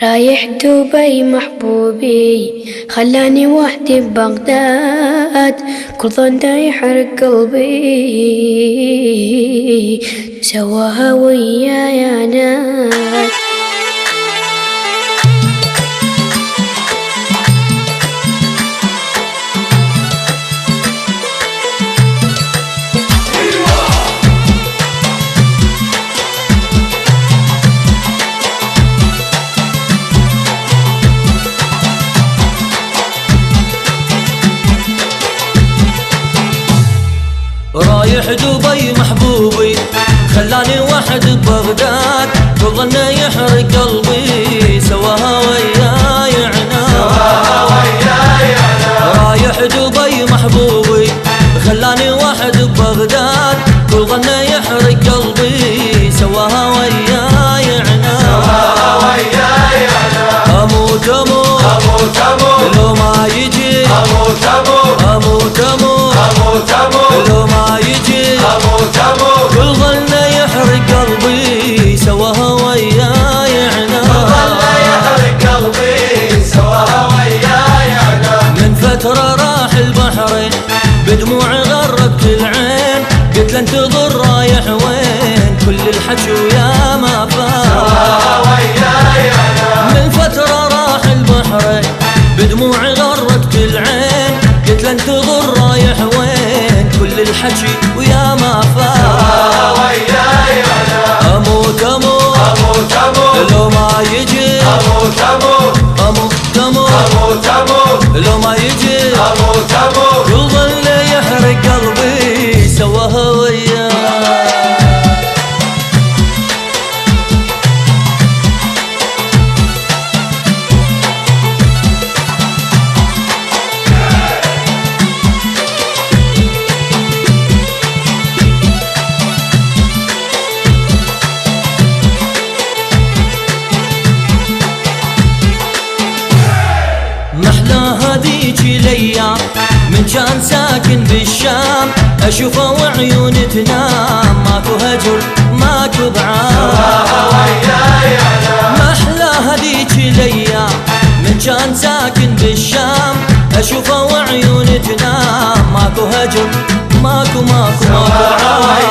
رايح دبي محبوبي خلاني وحدي ببغداد، كل ظنه يحرق قلبي سواها وياي ناس. رايح دبي محبوبي خلاني وحد ببغداد، كل ظنه يحرق قلبي سواها وياي عناد. رايح دبي محبوبي خلاني وحد ببغداد، كل ظنه يحرق قلبي سواها وياي عناد. اموت اموت اموت اموت لو ما يجي، اموت اموت اموت اموت اموت لو ما يجي، اموت اموت كل ظنه يحرق قلبي سواها وياي عناد. كل ظنه يحرق قلبي سواها وياي عناد. من فتره راح البحرين بدموع غربت العين، قلت له انتظر رايح وين، كل الحكي ويا ما فات سواها وياي عناد. من فتره راح البحرين بدموع غربت العين، قلت له انتظر رايح وين، كل الحكي ويا ما فات سواها وياي عناد. اموت اموت اموت اموت لو ما يجي، اموت اموت اموت اموت اموت لو ما يجي، اموت اموت كل ظنه يحرق قلبي سواها وياي. محلى هذيك الايام من كان ساكن بالشام، اشوفه وعيون تنام، ماكو هجر ماكو بعاد. محلى هذيك الايام من كان ساكن بالشام، اشوفه وعيون تنام، ماكو هجر ماكو ماكو بعاد.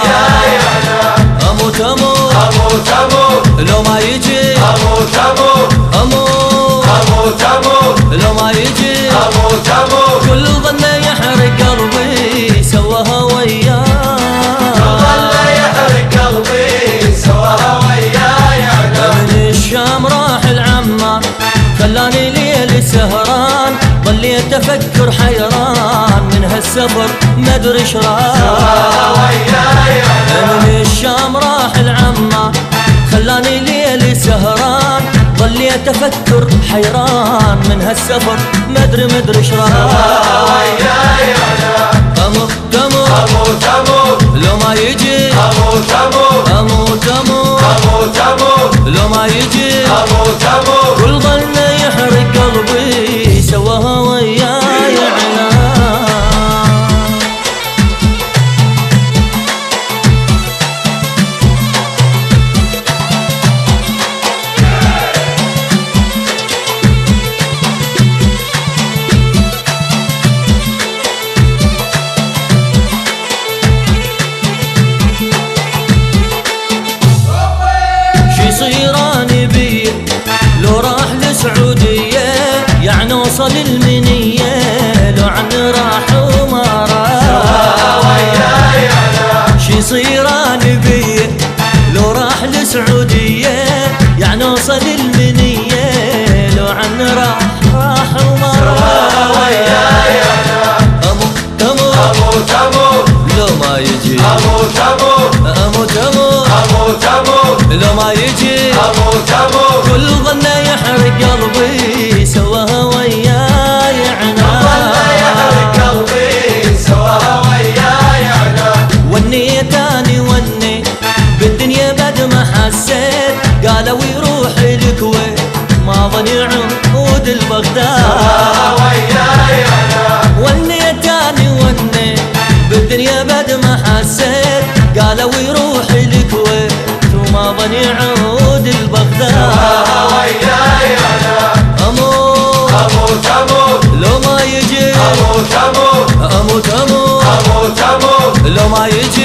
اموت اموت اموت اموت لو ما يجي، اموت اموت اموت اموت اموت لو ما يجي، اموت اموت كل ظنه يحرق قلبي سواها وياي. كل ظنه يحرق قلبي سواها وياي. من الشام راح العمار خلاني ليل سهران، ظليت افكر حيران من هالسفر ما ادري ايش راح. من الشام راح العمار خلاني ليل سهران، ظليت افكر حيران من هالسفر ما ادري ايش راح. اموت اموت اموت اموت لو ما يجي، اموت اموت اموت اموت اموت اموت لو ما يجي، اموت اموت كل ظنه يحرق قلبي سواها وياي عناد. صيراني بي لو راح لسعودية، يعني وصل المنية لو عن راح وما راح. شي صيراني بي لو راح لسعودية، يعني وصل المنية لو عن راح وما راح. اموت اموت اموت لو ما يجي، اموت اموت اموت اموت اموت لو ما يجي، اموت اموت كل ظنه يحرق قلبي سواها وياي عناد. يحرق قلبي سواها وياي عناد. ونيتاني وني بالدنيا بعد ما حسيت، قالوا يروح الكويت ما ظن يعود البغداد سواها وياي عناد. ونيتاني وني بالدنيا بعد ما حسيت، قالوا يروح الكويت وما ظن يعود البغداد. اموت اموت اموت اموت اموت لو ما يجي